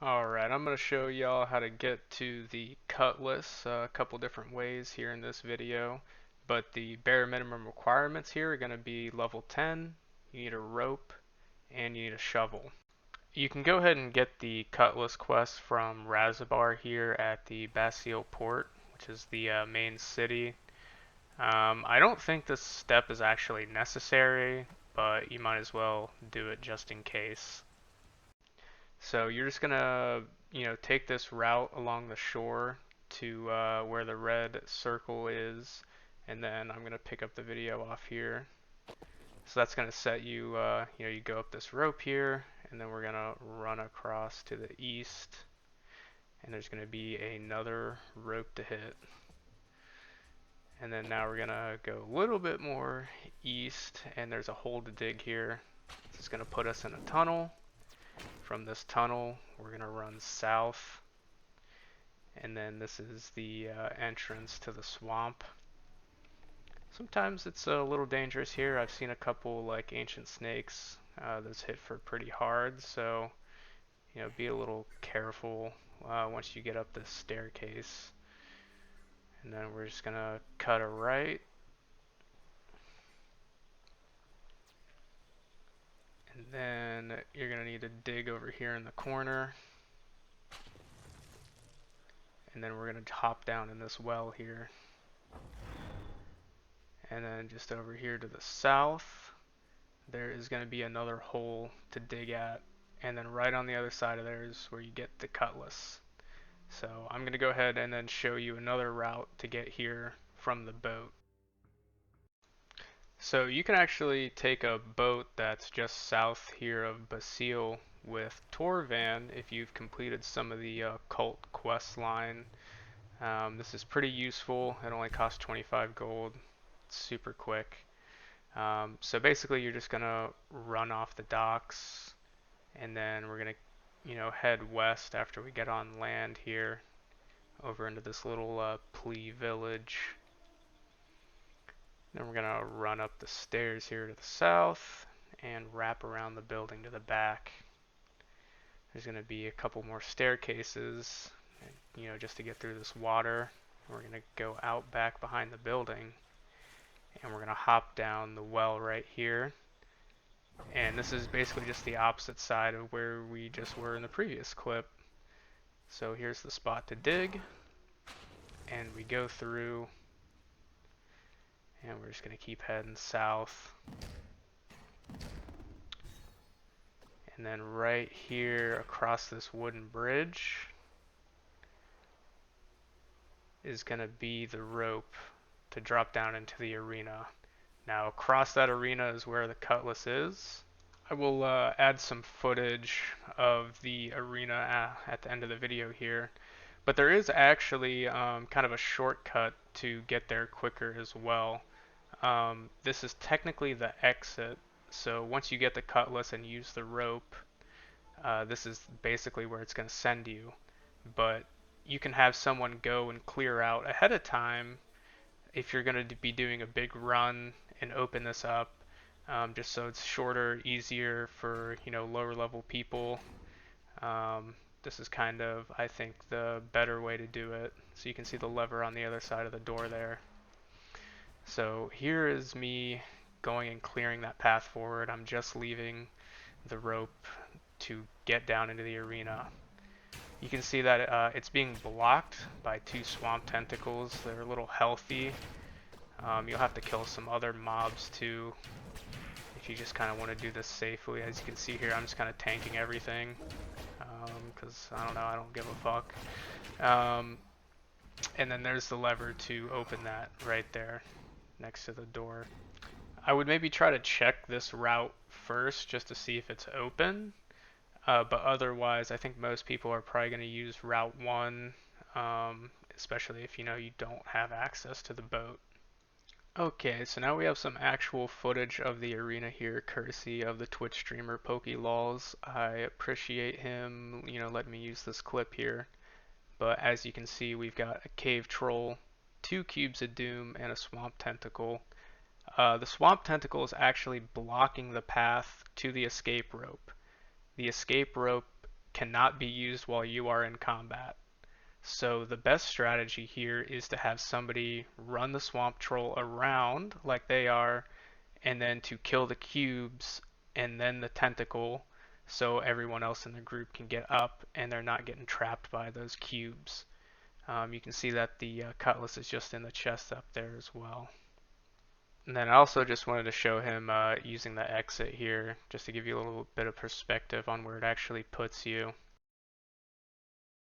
Alright, I'm going to show y'all how to get to the Cutlass a couple different ways here in this video. But the bare minimum requirements here are going to be level 10, you need a rope, and you need a shovel. You can go ahead and get the Cutlass quest from Rasobar here at the Bastille Port, which is the main city. I don't think this step is actually necessary, but you might as well do it just in case. So you're just gonna, take this route along the shore to where the red circle is, and then I'm gonna pick up the video off here. So that's gonna set you, you go up this rope here, and then we're gonna run across to the east, and there's gonna be another rope to hit. And then now we're gonna go a little bit more east, and there's a hole to dig here. This is gonna put us in a tunnel. From this tunnel, we're gonna run south, and then this is the entrance to the swamp. Sometimes it's a little dangerous here. I've seen a couple like ancient snakes that's hit for pretty hard, so be a little careful once you get up this staircase. And then we're just gonna cut a right, and then you're gonna need to dig over here in the corner, and then we're gonna hop down in this well here. And then just over here to the south, there is going to be another hole to dig at. And then right on the other side of there is where you get the Cutlass. So I'm going to go ahead and then show you another route to get here from the boat. So you can actually take a boat that's just south here of Basile with Torvan if you've completed some of the cult quest line. This is pretty useful. It only costs 25 gold. It's super quick. So basically you're just gonna run off the docks, and then we're gonna head west after we get on land here over into this little plea village. Then we're gonna run up the stairs here to the south and wrap around the building to the back. There's gonna be a couple more staircases, just to get through this water. We're gonna go out back behind the building, and we're gonna hop down the well right here. And this is basically just the opposite side of where we just were in the previous clip. So here's the spot to dig, and we go through, and we're just going to keep heading south. And then right here across this wooden bridge is going to be the rope to drop down into the arena. Now across that arena is where the Cutlass is. I will add some footage of the arena at the end of the video here, but there is actually kind of a shortcut to get there quicker as well. This is technically the exit, so once you get the Cutlass and use the rope, this is basically where it's going to send you. But you can have someone go and clear out ahead of time if you're going to be doing a big run and open this up. Just so it's shorter, easier for lower level people. This is kind of, I think, the better way to do it. So you can see the lever on the other side of the door there. So here is me going and clearing that path forward. I'm just leaving the rope to get down into the arena. You can see that it's being blocked by two swamp tentacles. They're a little healthy. You'll have to kill some other mobs too if you just kind of want to do this safely. As you can see here, I'm just kind of tanking everything because I don't give a fuck. And then there's the lever to open that right there next to the door. I would maybe try to check this route first just to see if it's open, but otherwise I think most people are probably going to use Route 1, especially if you don't have access to the boat. Okay, so now we have some actual footage of the arena here, courtesy of the Twitch streamer PokeLols. I appreciate him, letting me use this clip here. But as you can see, we've got a cave troll, 2 cubes of doom, and a swamp tentacle. The swamp tentacle is actually blocking the path to the escape rope. The escape rope cannot be used while you are in combat. So the best strategy here is to have somebody run the swamp troll around like they are, and then to kill the cubes and then the tentacle, so everyone else in the group can get up and they're not getting trapped by those cubes. You can see that the Cutlass is just in the chest up there as well. And then I also just wanted to show him using the exit here, just to give you a little bit of perspective on where it actually puts you.